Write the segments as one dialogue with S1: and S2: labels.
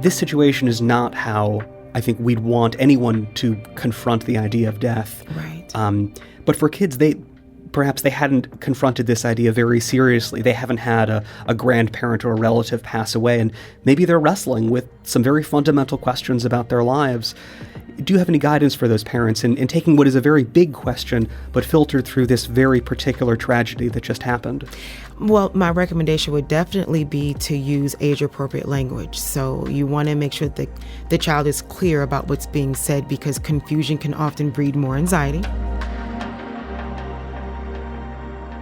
S1: this situation is not how I think we'd want anyone to confront the idea of death.
S2: Right.
S1: But for kids, perhaps they hadn't confronted this idea very seriously. They haven't had a grandparent or a relative pass away, and maybe they're wrestling with some very fundamental questions about their lives. Do you have any guidance for those parents in taking what is a very big question, but filtered through this very particular tragedy that just happened?
S2: Well, my recommendation would definitely be to use age-appropriate language. So you want to make sure that the child is clear about what's being said, because confusion can often breed more anxiety.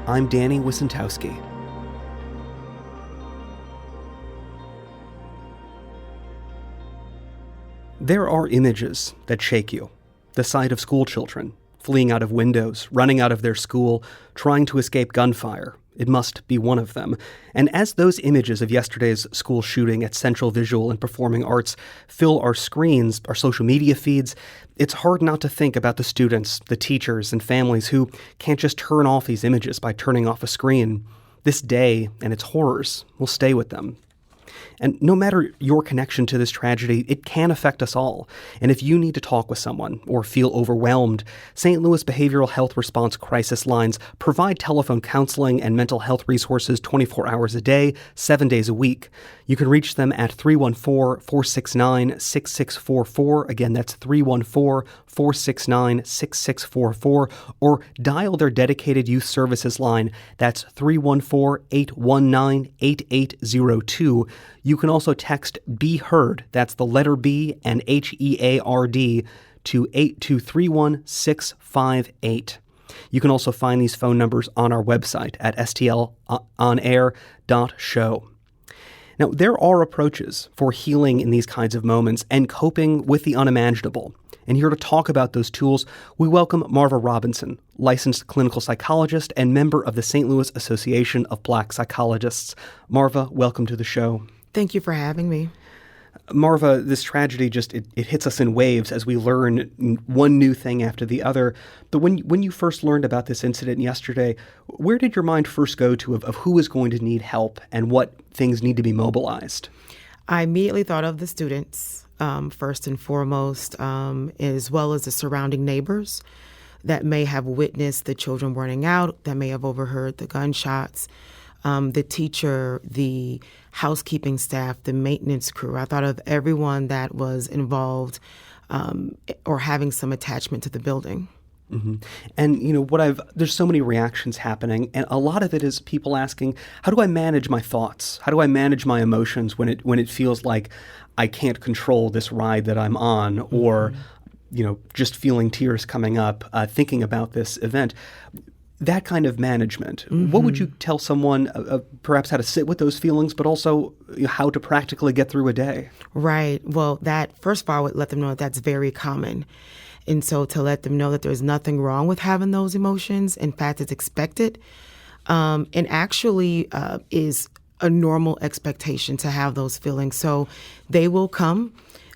S1: I'm Danny Wisentowski. There are images that shake you. The sight of school children, fleeing out of windows, running out of their school, trying to escape gunfire. It must be one of them. And as those images of yesterday's school shooting at Central Visual and Performing Arts fill our screens, our social media feeds, it's hard not to think about the students, the teachers, and families who can't just turn off these images by turning off a screen. This day and its horrors will stay with them. And no matter your connection to this tragedy, it can affect us all. And if you need to talk with someone or feel overwhelmed, St. Louis Behavioral Health Response Crisis Lines provide telephone counseling and mental health resources 24 hours a day, 7 days a week. You can reach them at 314-469-6644. Again, that's 314-469-6644. Or dial their dedicated youth services line. That's 314-819-8802. You can also text Be Heard, that's the letter B and HEARD, to 8231658. You can also find these phone numbers on our website at stlonair.show. Now, there are approaches for healing in these kinds of moments and coping with the unimaginable. And here to talk about those tools, we welcome Marva Robinson, licensed clinical psychologist and member of the St. Louis Association of Black Psychologists. Marva, welcome to the show.
S2: Thank you for having me.
S1: Marva, this tragedy it hits us in waves as we learn one new thing after the other. But when you first learned about this incident yesterday, where did your mind first go to of who is going to need help and what things need to be mobilized?
S2: I immediately thought of the students, first and foremost, as well as the surrounding neighbors that may have witnessed the children running out, that may have overheard the gunshots, the teacher, the housekeeping staff, the maintenance crew. I thought of everyone that was involved or having some attachment to the building.
S1: Mm-hmm. And, there's so many reactions happening, and a lot of it is people asking, how do I manage my thoughts? How do I manage my emotions when it feels like I can't control this ride that I'm on, or, just feeling tears coming up, thinking about this event? That kind of management. Mm-hmm. What would you tell someone, perhaps how to sit with those feelings, but also how to practically get through a day?
S2: Right. Well, first of all, I would let them know that's very common. And so to let them know that there's nothing wrong with having those emotions. In fact, it's expected. And actually is a normal expectation to have those feelings. So they will come.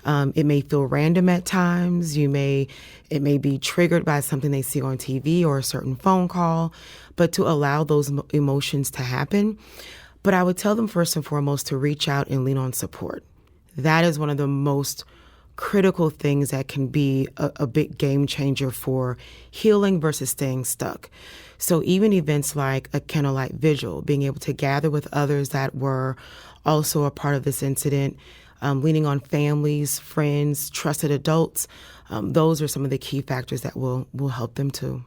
S2: It may feel random at times. It may be triggered by something they see on TV or a certain phone call, but to allow those emotions to happen. But I would tell them first and foremost to reach out and lean on support. That is one of the most critical things that can be a big game changer for healing versus staying stuck. So even events like a candlelight vigil, being able to gather with others that were also a part of this incident, leaning on families, friends, trusted adults. Those are some of the key factors that will help them to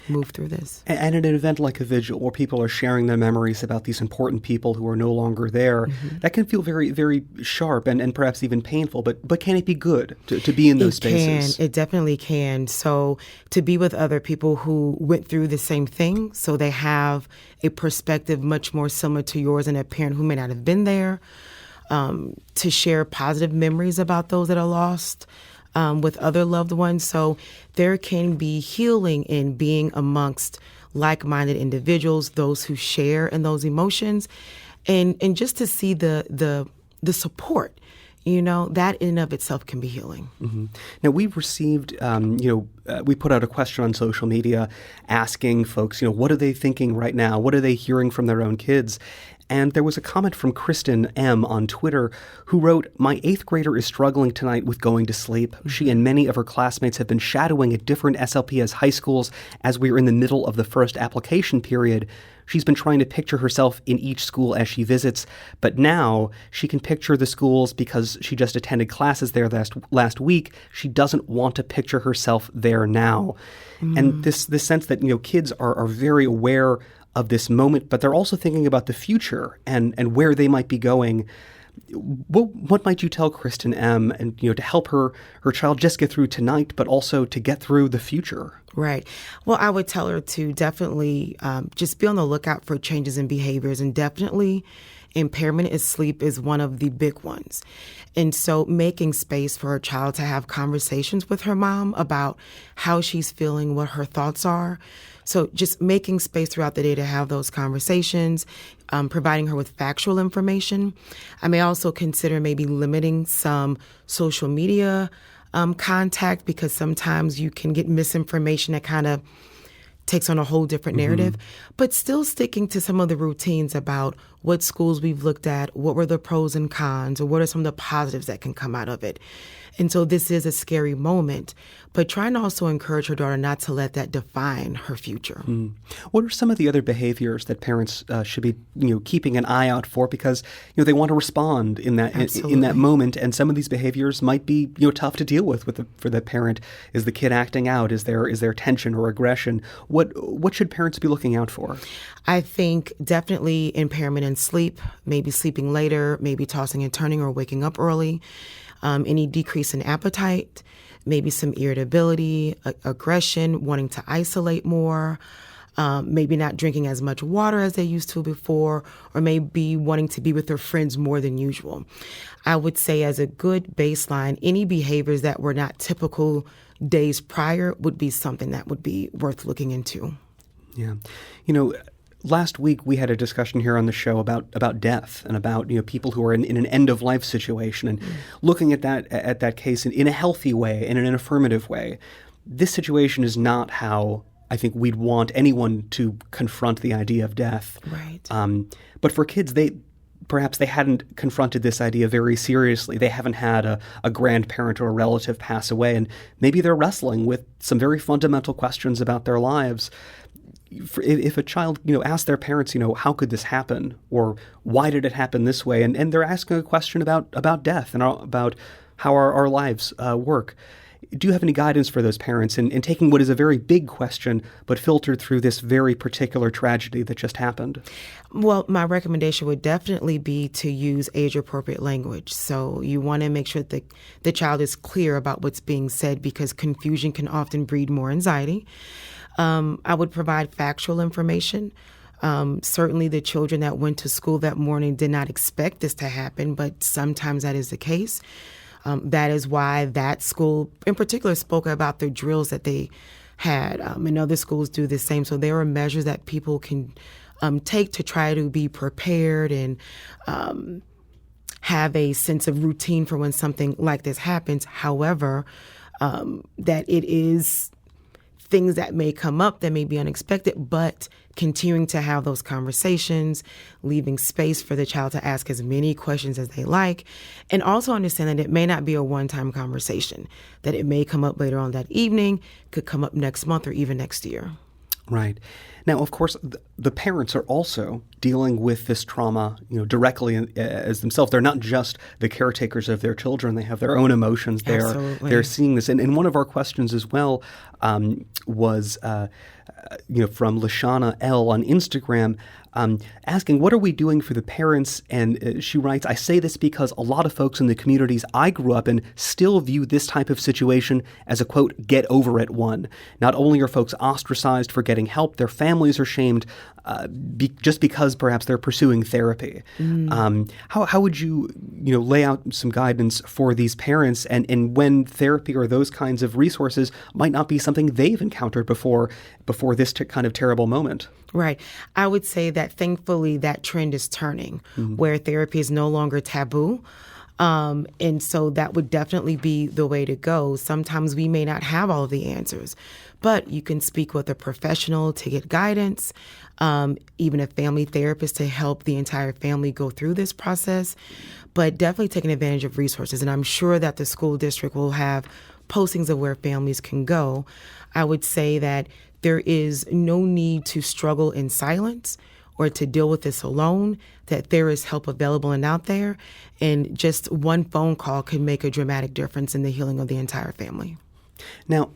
S2: move through this.
S1: And at an event like a vigil where people are sharing their memories about these important people who are no longer there, mm-hmm. that can feel very, very sharp and perhaps even painful. But can it be good to be in those spaces?
S2: It definitely can. So to be with other people who went through the same thing, so they have a perspective much more similar to yours and a parent who may not have been there, to share positive memories about those that are lost with other loved ones. So there can be healing in being amongst like-minded individuals, those who share in those emotions, and just to see the support. That in and of itself can be healing.
S1: Mm-hmm. Now, we've received, we put out a question on social media asking folks, what are they thinking right now? What are they hearing from their own kids? And there was a comment from Kristen M. on Twitter who wrote, "My 8th grader is struggling tonight with going to sleep. She and many of her classmates have been shadowing at different SLPS high schools as we are in the middle of the first application period. She's been trying to picture herself in each school as she visits, but now she can picture the schools because she just attended classes there last week. She doesn't want to picture herself there now." And this sense that, kids are very aware of this moment, but they're also thinking about the future and where they might be going. What might you tell Kristen M. and to help her child just get through tonight, but also to get through the future?
S2: Right. Well, I would tell her to definitely just be on the lookout for changes in behaviors, and definitely impairment in sleep is one of the big ones. And so making space for her child to have conversations with her mom about how she's feeling, what her thoughts are. So just making space throughout the day to have those conversations, providing her with factual information. I may also consider maybe limiting some social media contact, because sometimes you can get misinformation that kind of takes on a whole different narrative, but still sticking to some of the routines about what schools we've looked at, what were the pros and cons, or what are some of the positives that can come out of it. And so this is a scary moment, but trying to also encourage her daughter not to let that define her future.
S1: What are some of the other behaviors that parents should be, keeping an eye out for, because they want to respond in that in that moment, and some of these behaviors might be tough to deal with for the parent. Is the kid acting out? Is there tension or aggression? What should parents be looking out for?
S2: I think definitely impairment in sleep, maybe sleeping later, maybe tossing and turning or waking up early. Any decrease in appetite, maybe some irritability, aggression, wanting to isolate more, maybe not drinking as much water as they used to before, or maybe wanting to be with their friends more than usual. I would say, as a good baseline, any behaviors that were not typical days prior would be something that would be worth looking into.
S1: Yeah. Last week, we had a discussion here on the show about death and about people who are in an end-of-life situation, and looking at that case in a healthy way and in an affirmative way. This situation is not how I think we'd want anyone to confront the idea of death.
S2: Right.
S1: But for kids, perhaps they hadn't confronted this idea very seriously. They haven't had a grandparent or a relative pass away, and maybe they're wrestling with some very fundamental questions about their lives. If a child, asks their parents, how could this happen, or why did it happen this way, and they're asking a question about death and about how our lives work. Do you have any guidance for those parents in taking what is a very big question, but filtered through this very particular tragedy that just happened?
S2: Well, my recommendation would definitely be to use age-appropriate language. So you want to make sure that the child is clear about what's being said, because confusion can often breed more anxiety. I would provide factual information. Certainly the children that went to school that morning did not expect this to happen, but sometimes that is the case. That is why that school in particular spoke about the drills that they had, and other schools do the same. So there are measures that people can take to try to be prepared and have a sense of routine for when something like this happens. However, that it is things that may come up that may be unexpected, but continuing to have those conversations, leaving space for the child to ask as many questions as they like, and also understand that it may not be a one-time conversation, that it may come up later on that evening, could come up next month or even next year.
S1: Right. Now, of course, the parents are also dealing with this trauma, directly as themselves. They're not just the caretakers of their children. They have their own emotions. They're seeing this. And one of our questions as well was, from Lashana L. on Instagram, asking, what are we doing for the parents? And she writes, I say this because a lot of folks in the communities I grew up in still view this type of situation as a, quote, get over it one. Not only are folks ostracized for getting help, their families are shamed just because perhaps they're pursuing therapy. How would you, lay out some guidance for these parents and when therapy or those kinds of resources might not be something they've encountered before this kind of terrible moment?
S2: Right. I would say that thankfully that trend is turning, where therapy is no longer taboo. And so that would definitely be the way to go. Sometimes we may not have all of the answers, But you can speak with a professional to get guidance, even a family therapist to help the entire family go through this process, but definitely taking advantage of resources. And I'm sure that the school district will have postings of where families can go. I would say that there is no need to struggle in silence or to deal with this alone, that there is help available and out there. And just one phone call can make a dramatic difference in the healing of the entire family.
S1: Now,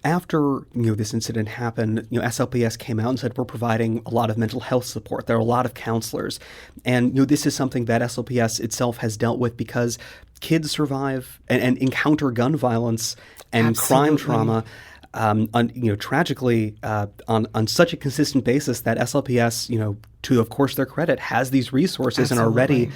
S1: after this incident happened, SLPS came out and said we're providing a lot of mental health support. There are a lot of counselors, and this is something that SLPS itself has dealt with because kids survive and encounter gun violence and
S2: Absolutely.
S1: crime trauma. Tragically, on such a consistent basis that SLPS, to of course their credit, has these resources and are ready.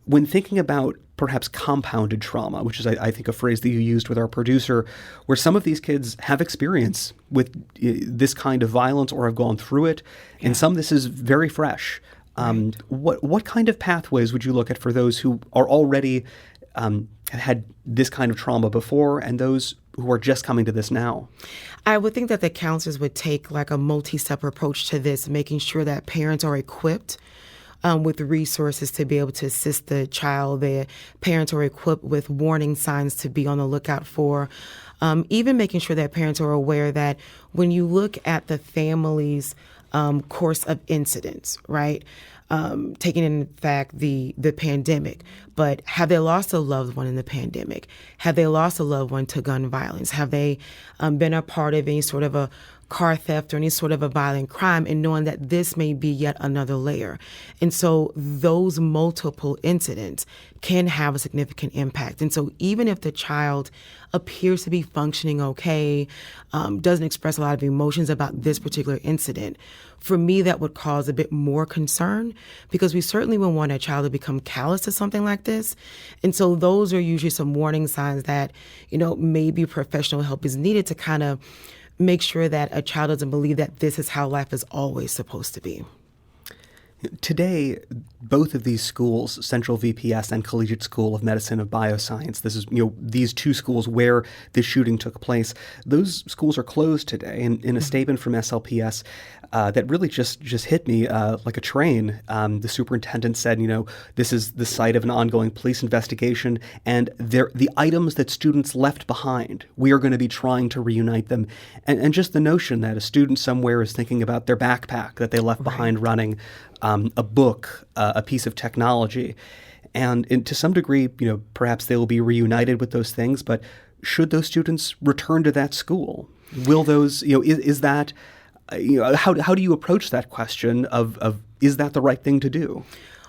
S1: When thinking about perhaps compounded trauma, which is I think a phrase that you used with our producer, where some of these kids have experience with this kind of violence or have gone through it, and some this is very fresh.
S2: Right.
S1: What kind of pathways would you look at for those who are already had this kind of trauma before and those who are just coming to this now?
S2: I would think that the counselors would take like a multi-step approach to this, making sure that parents are equipped with resources to be able to assist the child. The parents are equipped with warning signs to be on the lookout for. Even making sure that parents are aware that when you look at the family's course of incidents, right? Taking in fact the pandemic, but have they lost a loved one in the pandemic? Have they lost a loved one to gun violence? Have they been a part of any sort of a car theft or any sort of a violent crime, and knowing that this may be yet another layer? And so those multiple incidents can have a significant impact. And so even if the child appears to be functioning okay, doesn't express a lot of emotions about this particular incident, for me, that would cause a bit more concern, because we certainly wouldn't want a child to become callous to something like this. And so those are usually some warning signs that, maybe professional help is needed to kind of make sure that a child doesn't believe that this is how life is always supposed to be.
S1: Today, both of these schools, Central VPS and Collegiate School of Medicine of Bioscience, this is these two schools where this shooting took place, those schools are closed today. And in a statement from SLPS that really just hit me like a train, the superintendent said, this is the site of an ongoing police investigation, and the items that students left behind, we are going to be trying to reunite them. And just the notion that a student somewhere is thinking about their backpack that they left behind running, a book, a piece of technology. And to some degree, perhaps they will be reunited with those things, but should those students return to that school? Will those, is that, how do you approach that question of is that the right thing to do?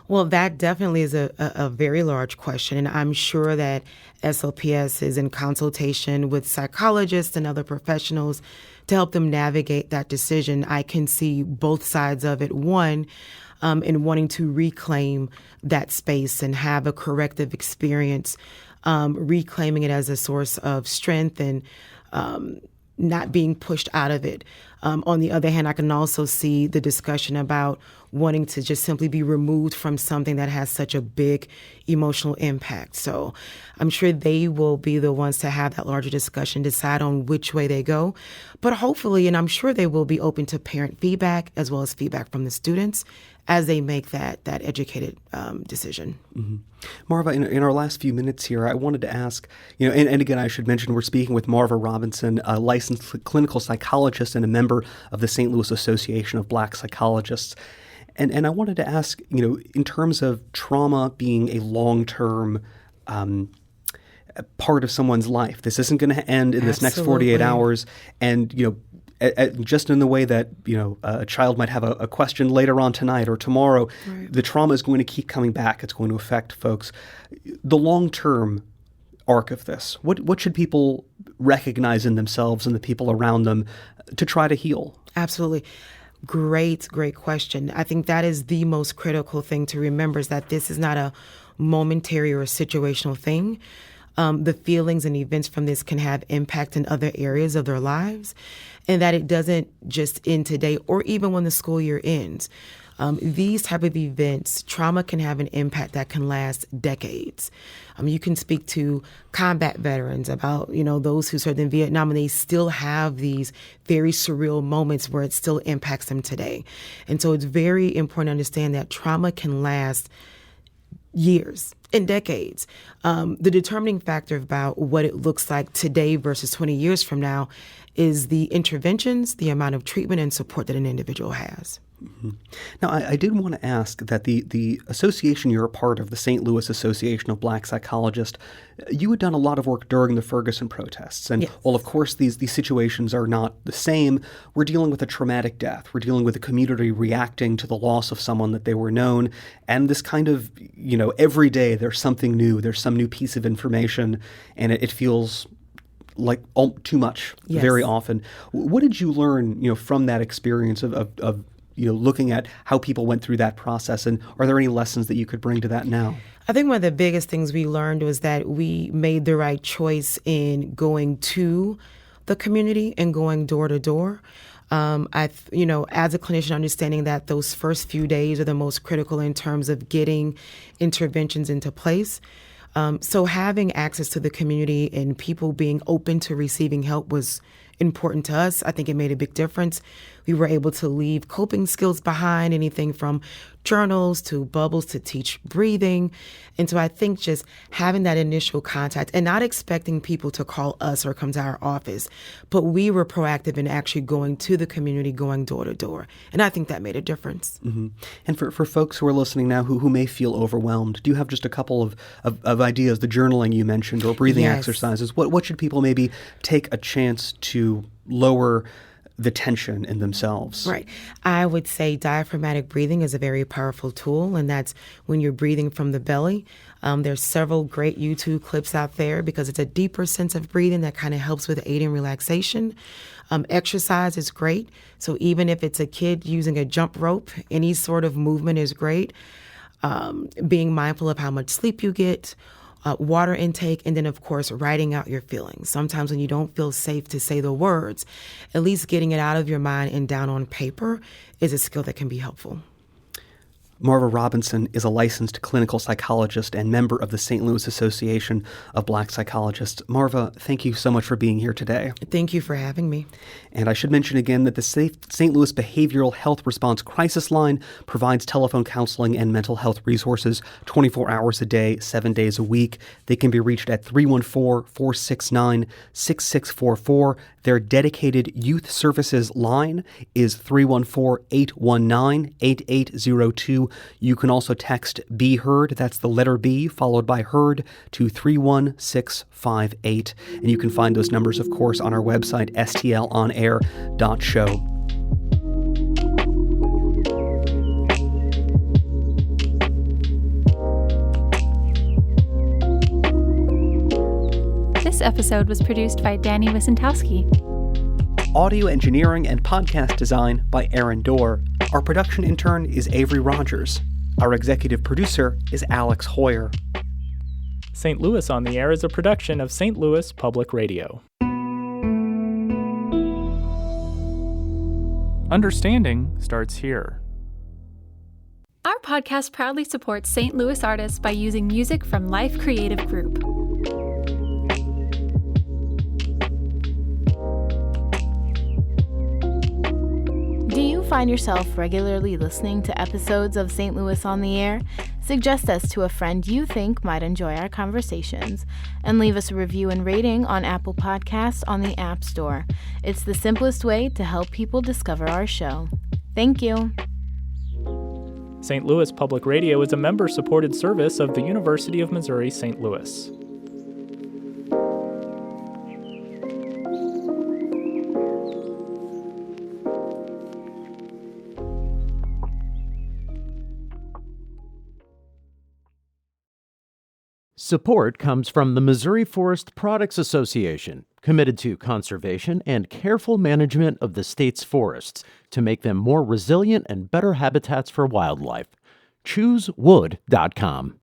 S2: Well, that definitely is a very large question, and I'm sure that SLPS is in consultation with psychologists and other professionals to help them navigate that decision. I can see both sides of it. One, in wanting to reclaim that space and have a corrective experience, reclaiming it as a source of strength and not being pushed out of it. On the other hand, I can also see the discussion about wanting to just simply be removed from something that has such a big emotional impact. So I'm sure they will be the ones to have that larger discussion, decide on which way they go. But hopefully, and I'm sure they will be open to parent feedback as well as feedback from the students as they make that educated decision.
S1: Mm-hmm. Marva, in our last few minutes here, I wanted to ask, and again, I should mention we're speaking with Marva Robinson, a licensed clinical psychologist and a member of the St. Louis Association of Black Psychologists. And I wanted to ask, in terms of trauma being a long-term part of someone's life, this isn't going to end in this next 48 hours. And, just in the way that, a child might have a question later on tonight or tomorrow, right. The trauma is going to keep coming back. It's going to affect folks. The long-term arc of this, what should people recognize in themselves and the people around them to try to heal?
S2: Absolutely. Great question. I think that is the most critical thing to remember, is that this is not a momentary or a situational thing. The feelings and events from this can have impact in other areas of their lives, and that it doesn't just end today or even when the school year ends. These type of events, trauma can have an impact that can last decades. You can speak to combat veterans about, those who served in Vietnam, and they still have these very surreal moments where it still impacts them today. And so it's very important to understand that trauma can last years and decades. The determining factor about what it looks like today versus 20 years from now is the interventions, the amount of treatment and support that an individual has.
S1: Mm-hmm. Now, I did want to ask that the association you're a part of, the St. Louis Association of Black Psychologists, you had done a lot of work during the Ferguson protests. And
S2: Yes.
S1: while, of course, these situations are not the same, we're dealing with a traumatic death. We're dealing with a community reacting to the loss of someone that they were known. And this kind of, every day there's something new, there's some new piece of information, and it feels like too much.
S2: Yes.
S1: Very often. What did you learn, from that experience of looking at how people went through that process, and are there any lessons that you could bring to that now?
S2: I think one of the biggest things we learned was that we made the right choice in going to the community and going door to door. As a clinician, understanding that those first few days are the most critical in terms of getting interventions into place. So having access to the community and people being open to receiving help was important to us. I think it made a big difference. We were able to leave coping skills behind, anything from journals to bubbles to teach breathing. And so I think just having that initial contact and not expecting people to call us or come to our office, but we were proactive in actually going to the community, going door to door. And I think that made a difference.
S1: Mm-hmm. And for folks who are listening now who may feel overwhelmed, do you have just a couple of ideas, the journaling you mentioned or breathing
S2: Yes.
S1: exercises? What should people maybe take a chance to lower the tension in themselves?
S2: Right. I would say diaphragmatic breathing is a very powerful tool, and that's when you're breathing from the belly. There's several great YouTube clips out there because it's a deeper sense of breathing that kind of helps with aiding relaxation. Exercise is great. So even if it's a kid using a jump rope, any sort of movement is great. Being mindful of how much sleep you get, water intake, and then, of course, writing out your feelings. Sometimes when you don't feel safe to say the words, at least getting it out of your mind and down on paper is a skill that can be helpful.
S1: Marva Robinson is a licensed clinical psychologist and member of the St. Louis Association of Black Psychologists. Marva, thank you so much for being here today.
S2: Thank you for having me.
S1: And I should mention again that the St. Louis Behavioral Health Response Crisis Line provides telephone counseling and mental health resources 24 hours a day, 7 days a week. They can be reached at 314-469-6644. Their dedicated youth services line is 314-819-8802. You can also text Be Heard, that's the letter B followed by Heard, to 31658. And you can find those numbers, of course, on our website, stlonair.show.
S3: This episode was produced by Danny Wysentowski.
S1: Audio engineering and podcast design by Aaron Dorr. Our production intern is Avery Rogers. Our executive producer is Alex Hoyer.
S4: St. Louis on the Air is a production of St. Louis Public Radio. Understanding starts here.
S3: Our podcast proudly supports St. Louis artists by using music from Life Creative Group.
S5: Do you find yourself regularly listening to episodes of St. Louis on the Air? Suggest us to a friend you think might enjoy our conversations, and leave us a review and rating on Apple Podcasts on the App Store. It's the simplest way to help people discover our show. Thank you.
S4: St. Louis Public Radio is a member-supported service of the University of Missouri St. Louis.
S6: Support comes from the Missouri Forest Products Association, committed to conservation and careful management of the state's forests to make them more resilient and better habitats for wildlife. ChooseWood.com.